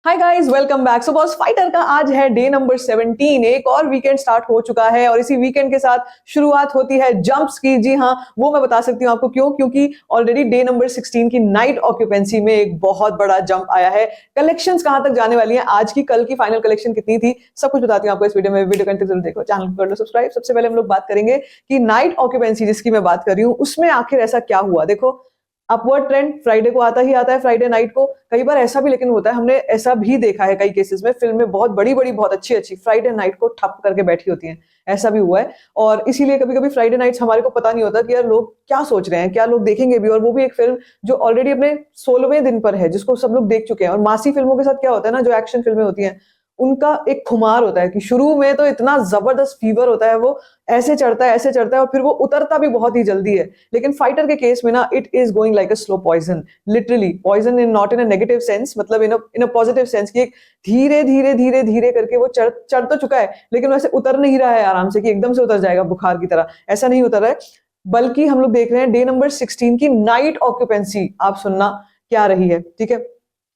Hi guys, welcome back. So boss fighter का आज है डे नंबर 17। एक और वीकेंड स्टार्ट हो चुका है और इसी वीकेंड के साथ शुरुआत होती है जंप्स की। जी हाँ, वो मैं बता सकती हूँ आपको क्यों, क्योंकि ऑलरेडी डे नंबर 16 की नाइट ऑक्यूपेंसी में एक बहुत बड़ा जंप आया है। कलेक्शंस कहां तक जाने वाली हैं, आज की कल की फाइनल कलेक्शन कितनी थी, सब कुछ बताती हूँ आपको इस वीडियो में। वीडियो कंटेंट जरूर देखो, चैनल कर लो सब्सक्राइब। सबसे पहले हम लोग बात करेंगे कि नाइट ऑक्यूपेंसी जिसकी मैं बात कर रही हूँ उसमें आखिर ऐसा क्या हुआ। देखो, अपवर्ड ट्रेंड फ्राइडे को आता ही आता है, फ्राइडे नाइट को। कई बार ऐसा भी लेकिन होता है, हमने ऐसा भी देखा है कई केसेस में, फिल्म में बहुत बड़ी बड़ी बहुत अच्छी अच्छी फ्राइडे नाइट को ठप करके बैठी होती हैं, ऐसा भी हुआ है। और इसीलिए कभी कभी फ्राइडे नाइट्स हमारे को पता नहीं होता कि यार लोग क्या सोच रहे हैं, क्या लोग देखेंगे भी, और वो भी एक फिल्म जो ऑलरेडी अपने 16वें दिन पर है, जिसको सब लोग देख चुके हैं। और मासी फिल्मों के साथ क्या होता है ना, जो एक्शन फिल्में होती हैं उनका एक खुमार होता है कि शुरू में तो इतना जबरदस्त फीवर होता है, वो ऐसे चढ़ता है और फिर वो उतरता भी बहुत ही जल्दी है। लेकिन फाइटर के केस में ना, it is going like a slow poison, literally poison, in not in a negative sense, मतलब इन अ पॉजिटिव सेंस कि एक धीरे धीरे धीरे धीरे करके वो चढ़ चढ़ तो चुका है, लेकिन वैसे उतर नहीं रहा है आराम से कि एकदम से उतर जाएगा बुखार की तरह, ऐसा नहीं उतर रहा है। बल्कि हम लोग देख रहे हैं डे नंबर 16 की नाइट ऑक्यूपेंसी, आप सुनना क्या रही है, ठीक है।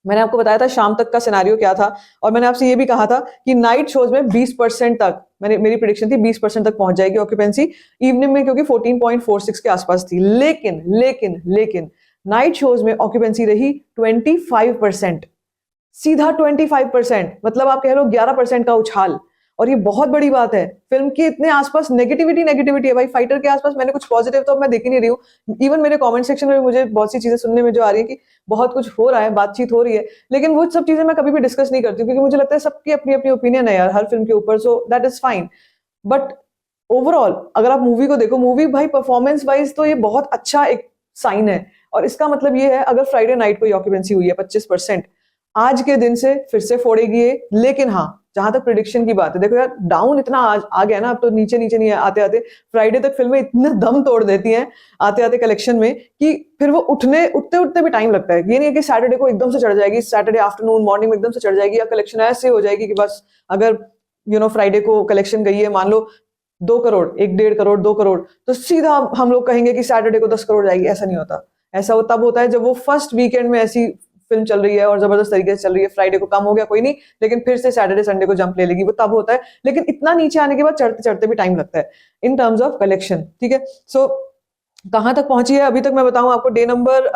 मैंने आपको बताया था शाम तक का सिनेरियो क्या था, और मैंने आपसे ये भी कहा था कि नाइट शोज में 20% तक, मेरी प्रिडिक्शन थी 20% तक पहुंच जाएगी ऑक्यूपेंसी इवनिंग में, क्योंकि 14.46 के आसपास थी। लेकिन लेकिन लेकिन नाइट शोज में ऑक्यूपेंसी रही 25%, सीधा 25%, मतलब आप कह लो 11% का उछाल। और ये बहुत बड़ी बात है। फिल्म के इतने आसपास नेगेटिविटी नेगेटिविटी है भाई, फाइटर के आसपास मैंने कुछ पॉजिटिव तो मैं देख ही नहीं रही हूँ। इवन मेरे कमेंट सेक्शन में मुझे बहुत सी चीजें सुनने में जो आ रही है कि बहुत कुछ हो रहा है, बातचीत हो रही है, लेकिन वो सब चीजें मैं कभी भी डिस्कस नहीं करती हूँ, क्योंकि मुझे लगता है सबकी अपनी अपनी ओपिनियन है यार हर फिल्म के ऊपर, so that is fine. But overall अगर आप मूवी को देखो, मूवी भाई परफॉर्मेंस वाइज तो ये बहुत अच्छा एक साइन है। और इसका मतलब ये है, अगर फ्राइडे नाइट को ऑक्यूपेंसी हुई है 25%, आज के दिन से फिर से फोड़ेगी ये। लेकिन हाँ, जहां तक प्रिडिक्शन की बात है, देखो यार डाउन इतना आ गया ना, अब तो नीचे नीचे नहीं आते आते फ्राइडे तक फिल्में इतना दम तोड़ देती हैं आते आते कलेक्शन में, कि फिर वो उठते उठते भी टाइम लगता है। ये नहीं है कि सैटरडे को एकदम से चढ़ जाएगी, सैटरडे आफ्टरनून मॉर्निंग में एकदम से चढ़ जाएगी, या कलेक्शन ऐसे हो जाएगी कि बस, अगर फ्राइडे को कलेक्शन गई है मान लो 2 करोड़, 1-1.5 करोड़, 2 करोड़, तो सीधा हम लोग कहेंगे कि सैटरडे को 10 करोड़ जाएगी। ऐसा नहीं होता। ऐसा वो तब होता है जब वो फर्स्ट वीकेंड में ऐसी फिल्म चल रही है और जबरदस्त तरीके से चल रही है, फ्राइडे को कम हो गया कोई नहीं, लेकिन फिर से सैटरडे संडे को जंप ले लेगी, वो तब होता है। लेकिन इतना नीचे आने के बाद चढ़ते चढ़ते भी टाइम लगता है इन टर्म्स ऑफ कलेक्शन, ठीक है। सो कहां तक पहुंची है अभी तक मैं बताऊं आपको। डे नंबर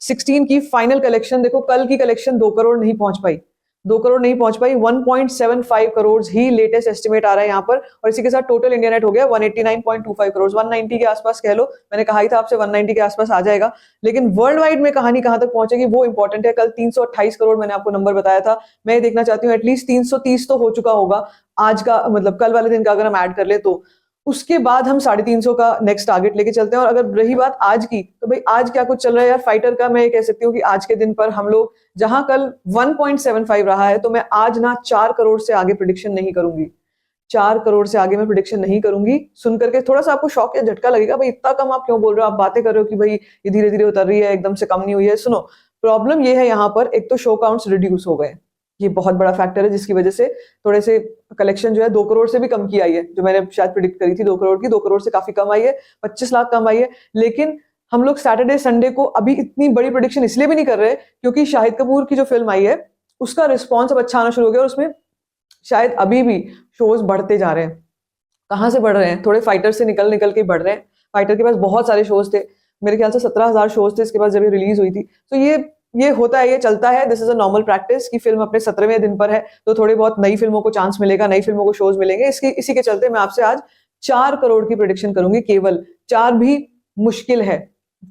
16 की फाइनल कलेक्शन देखो, कल की कलेक्शन 2 करोड़ नहीं पहुंच पाई, 2 करोड़ नहीं पहुंच पाई। 1.75 करोड़ ही लेटेस्ट एस्टिमेट आ रहा है यहाँ पर, और इसी के साथ टोटल इंडिया नेट हो गया 189.25 करोड़, 190 के आसपास कह लो। मैंने कहा ही था आपसे 190 के आसपास आ जाएगा। लेकिन वर्ल्ड वाइड में कहानी कहां तक पहुंचेगी वो इंपॉर्टेंट है। कल 328 करोड़ मैंने आपको नंबर बताया था, मैं ये देखना चाहती हूँ एटलीस्ट 330 तो हो चुका होगा आज का, मतलब कल वाले दिन का अगर हम ऐड कर ले तो। उसके बाद हम 350 का नेक्स्ट टारगेट लेके चलते हैं। और अगर रही बात आज की, तो भाई आज क्या कुछ चल रहा है यार फाइटर का, मैं ये कह सकती हूँ कि आज के दिन पर हम लोग, जहां कल 1.75 रहा है, तो मैं आज ना 4 करोड़ से आगे प्रिडिक्शन नहीं करूंगी। 4 करोड़ से आगे मैं प्रिडिक्शन नहीं करूंगी। सुन करके थोड़ा सा आपको शॉक या झटका लगेगा, भाई इतना कम आप क्यों बोल रहे हो, आप बातें कर रहे हो कि भाई ये धीरे धीरे उतर रही है, एकदम से कम नहीं हुई है। सुनो, प्रॉब्लम ये है यहाँ पर, एक तो शो काउंट्स रिड्यूस हो गए, ये बहुत बड़ा फैक्टर है जिसकी वजह से थोड़े से कलेक्शन जो है 2 करोड़ से भी कम की आई है, जो मैंने शायद प्रिडिक्ट करी थी 2 करोड़ की, 2 करोड़ से काफी कम आई है, 25 लाख कम आई है। लेकिन हम लोग सैटरडे संडे को अभी इतनी बड़ी प्रोडिक्शन इसलिए भी नहीं कर रहे क्योंकि शाहिद कपूर की जो फिल्म आई है उसका रिस्पॉन्स अब अच्छा आना शुरू हो गया, और उसमें शायद अभी भी शोज बढ़ते जा रहे हैं। कहाँ से बढ़ रहे हैं, थोड़े फाइटर से निकल निकल के बढ़ रहे हैं। फाइटर के पास बहुत सारे शोज थे, मेरे ख्याल से 17,000 शोज थे इसके पास जब ये रिलीज हुई थी। तो ये होता है, ये चलता है, this is a normal practice कि फिल्म अपने 17वें दिन पर है तो थोड़े बहुत नई फिल्मों को चांस मिलेगा, नई फिल्मों को शोज मिलेंगे। इसी के चलते मैं आपसे आज 4 करोड़ की प्रेडिक्शन करूंगी, केवल 4 भी मुश्किल है,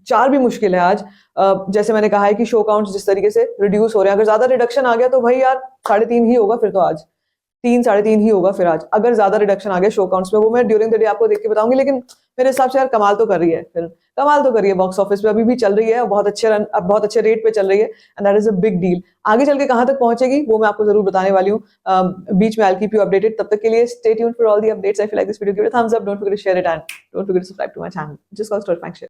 4 भी मुश्किल है आज। जैसे मैंने कहा है कि शो काउंट जिस तरीके से रिड्यूस हो रहे हैं, अगर ज्यादा रिडक्शन आ गया तो भाई यार 3.5 ही होगा फिर तो आज, 3-3.5 ही होगा फिर आज, अगर ज्यादा रिडक्शन आ गया शो काउंट्स में। वो मैं ड्यूरिंग द डे आपको देख के बताऊंगी। लेकिन मेरे हिसाब से यार कमाल तो कर रही है फिल्म, कमाल तो कर रही है बॉक्स ऑफिस पे, अभी भी चल रही है, बहुत अच्छे रन, अब बहुत अच्छे रेट पे चल रही है, and that is a big deal. आगे चल के कहां तक पहुंचेगी वो मैं आपको जरूर बताने वाली हूँ बीच में। I will keep you updated. तब तक के लिए stay tuned for all the updates. If you like this video, give it a thumbs up, don't forget to share it, and don't forget to subscribe to my channel, just cause story faction.